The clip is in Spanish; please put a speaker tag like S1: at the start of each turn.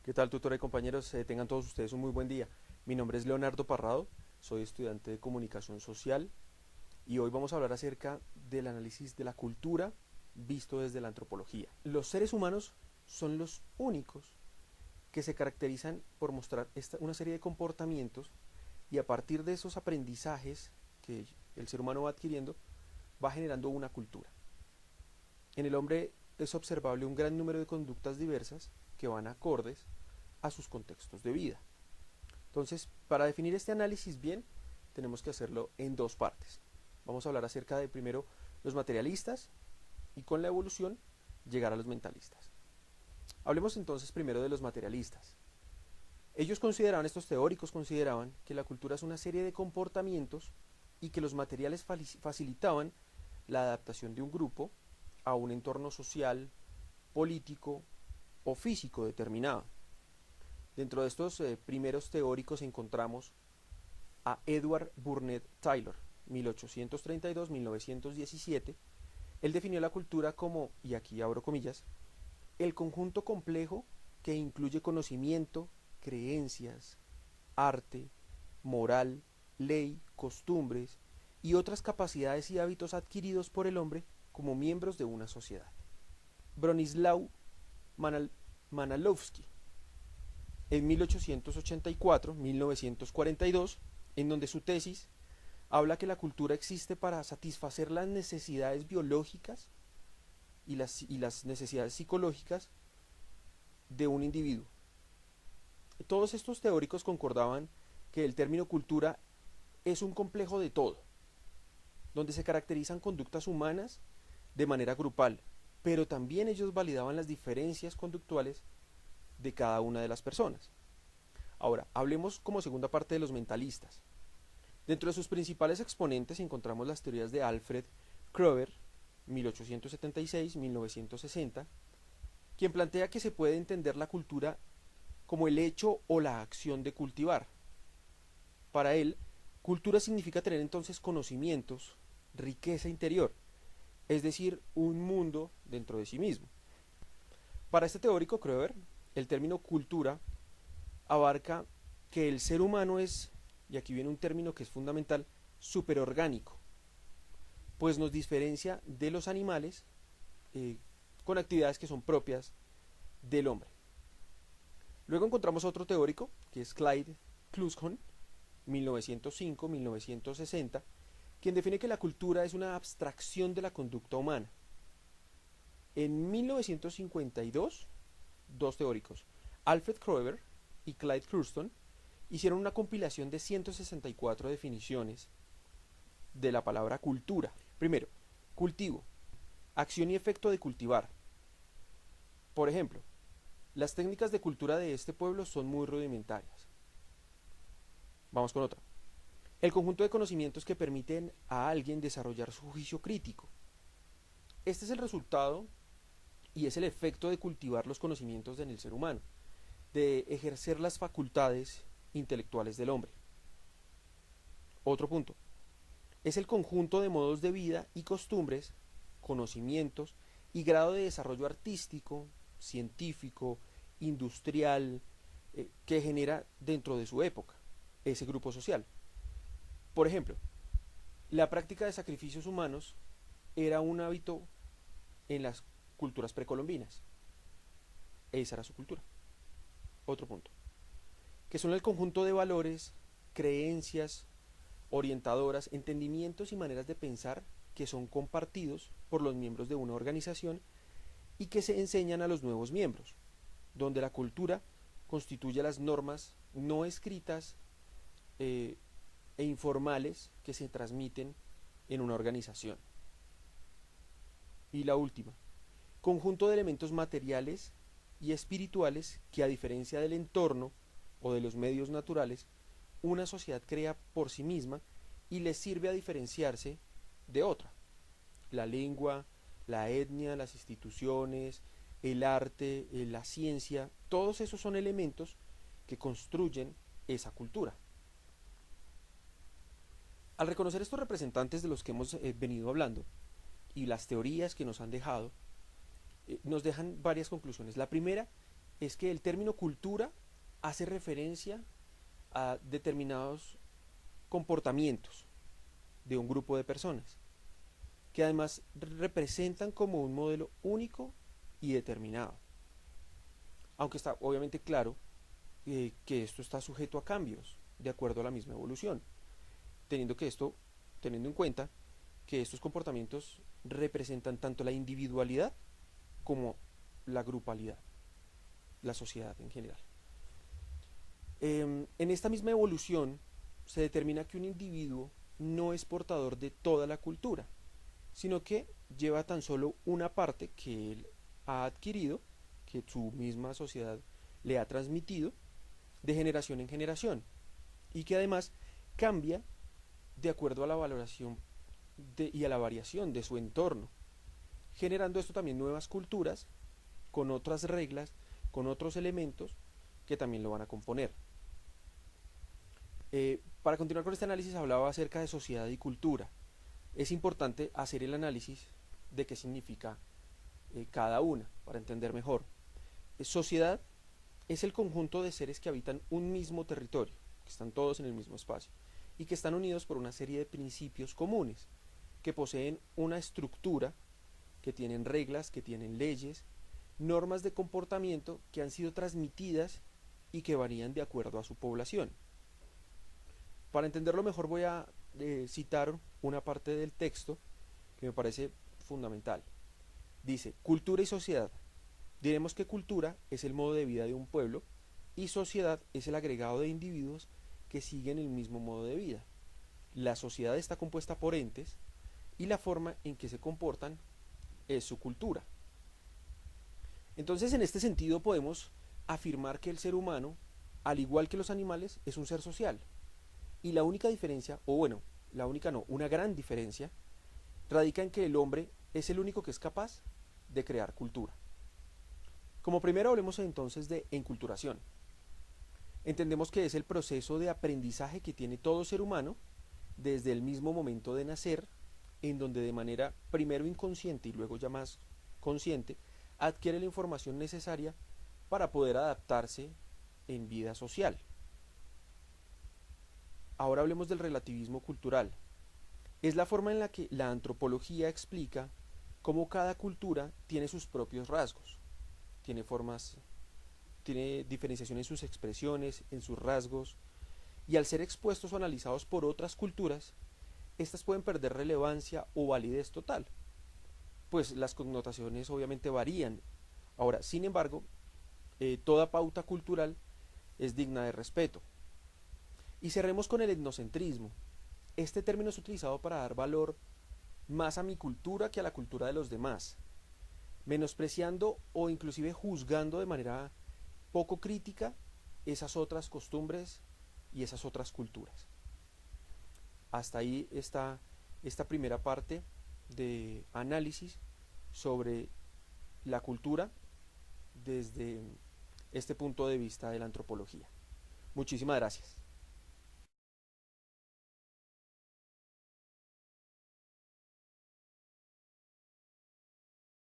S1: ¿Qué tal, tutora y compañeros? Tengan todos ustedes un muy buen día. Mi nombre es Leonardo Parrado, soy estudiante de comunicación social y hoy vamos a hablar acerca del análisis de la cultura visto desde la antropología. Los seres humanos son los únicos que se caracterizan por mostrar una serie de comportamientos y a partir de esos aprendizajes que el ser humano va adquiriendo, va generando una cultura. En el hombre es observable un gran número de conductas diversas que van acordes a sus contextos de vida. Entonces, para definir este análisis bien, tenemos que hacerlo en dos partes. Vamos a hablar acerca de primero los materialistas y con la evolución llegar a los mentalistas. Hablemos entonces primero de los materialistas. Estos teóricos consideraban que la cultura es una serie de comportamientos y que los materiales facilitaban la adaptación de un grupo a un entorno social, político o físico determinado. Dentro de estos primeros teóricos encontramos a Edward Burnett Tylor, 1832-1917. Él definió la cultura como, y aquí abro comillas, el conjunto complejo que incluye conocimiento, creencias, arte, moral, ley, costumbres y otras capacidades y hábitos adquiridos por el hombre como miembros de una sociedad. Bronislaw Manalowski, en 1884-1942, en donde su tesis habla que la cultura existe para satisfacer las necesidades biológicas y las necesidades psicológicas de un individuo. Todos estos teóricos concordaban que el término cultura es un complejo de todo, donde se caracterizan conductas humanas de manera grupal, pero también ellos validaban las diferencias conductuales de cada una de las personas. Ahora, hablemos como segunda parte de los mentalistas. Dentro de sus principales exponentes encontramos las teorías de Alfred Kroeber, 1876-1960, quien plantea que se puede entender la cultura como el hecho o la acción de cultivar. Para él, cultura significa tener entonces conocimientos, riqueza interior, es decir, un mundo dentro de sí mismo. Para este teórico Kroeber, el término cultura abarca que el ser humano es, y aquí viene un término que es fundamental, superorgánico, pues nos diferencia de los animales con actividades que son propias del hombre. Luego encontramos otro teórico, que es Clyde Kluskhohn, 1905-1960, quien define que la cultura es una abstracción de la conducta humana. En 1952, dos teóricos, Alfred Kroeber y Clyde Kluskhohn, hicieron una compilación de 164 definiciones de la palabra cultura. Primero, cultivo, acción y efecto de cultivar. Por ejemplo, las técnicas de cultura de este pueblo son muy rudimentarias. Vamos con otra. El conjunto de conocimientos que permiten a alguien desarrollar su juicio crítico. Este es el resultado y es el efecto de cultivar los conocimientos en el ser humano, de ejercer las facultades intelectuales del hombre. Otro punto. Es el conjunto de modos de vida y costumbres, conocimientos y grado de desarrollo artístico, científico, industrial, que genera dentro de su época ese grupo social. Por ejemplo, la práctica de sacrificios humanos era un hábito en las culturas precolombinas. Esa era su cultura. Otro punto. Que son el conjunto de valores, creencias, orientadoras, entendimientos y maneras de pensar que son compartidos por los miembros de una organización y que se enseñan a los nuevos miembros, donde la cultura constituye las normas no escritas e informales que se transmiten en una organización. Y la última, conjunto de elementos materiales y espirituales que, a diferencia del entorno o de los medios naturales, una sociedad crea por sí misma y les sirve a diferenciarse de otra. La lengua, la etnia, las instituciones, el arte, la ciencia, todos esos son elementos que construyen esa cultura. Al reconocer estos representantes de los que hemos venido hablando y las teorías que nos han dejado, nos dejan varias conclusiones. La primera es que el término cultura hace referencia a determinados comportamientos de un grupo de personas, que además representan como un modelo único y determinado. Aunque está obviamente claro que esto está sujeto a cambios de acuerdo a la misma evolución, teniendo en cuenta que estos comportamientos representan tanto la individualidad como la grupalidad, la sociedad en general. En esta misma evolución se determina que un individuo no es portador de toda la cultura, sino que lleva tan solo una parte que él ha adquirido, que su misma sociedad le ha transmitido de generación en generación, y que además cambia de acuerdo a la valoración y a la variación de su entorno, generando esto también nuevas culturas con otras reglas, con otros elementos que también lo van a componer. Para continuar con este análisis hablaba acerca de sociedad y cultura. Es importante hacer el análisis de qué significa cada una para entender mejor. Sociedad es el conjunto de seres que habitan un mismo territorio, que están todos en el mismo espacio y que están unidos por una serie de principios comunes, que poseen una estructura, que tienen reglas, que tienen leyes, normas de comportamiento que han sido transmitidas y que varían de acuerdo a su población. Para entenderlo mejor voy a citar una parte del texto que me parece fundamental. Dice, cultura y sociedad. Diremos que cultura es el modo de vida de un pueblo y sociedad es el agregado de individuos que siguen el mismo modo de vida. La sociedad está compuesta por entes y la forma en que se comportan es su cultura. Entonces, en este sentido podemos afirmar que el ser humano, al igual que los animales, es un ser social. Y la única diferencia, o bueno, la única no, una gran diferencia, radica en que el hombre es el único que es capaz de crear cultura. Como primero hablemos entonces de enculturación. Entendemos que es el proceso de aprendizaje que tiene todo ser humano desde el mismo momento de nacer, en donde de manera primero inconsciente y luego ya más consciente, adquiere la información necesaria para poder adaptarse en vida social. Ahora hablemos del relativismo cultural. Es la forma en la que la antropología explica cómo cada cultura tiene sus propios rasgos, tiene diferenciación en sus expresiones, en sus rasgos, y al ser expuestos o analizados por otras culturas, estas pueden perder relevancia o validez total, pues las connotaciones obviamente varían. Ahora, sin embargo, toda pauta cultural es digna de respeto. Y cerremos con el etnocentrismo. Este término es utilizado para dar valor más a mi cultura que a la cultura de los demás, menospreciando o inclusive juzgando de manera poco crítica esas otras costumbres y esas otras culturas. Hasta ahí está esta primera parte de análisis sobre la cultura desde este punto de vista de la antropología. Muchísimas gracias.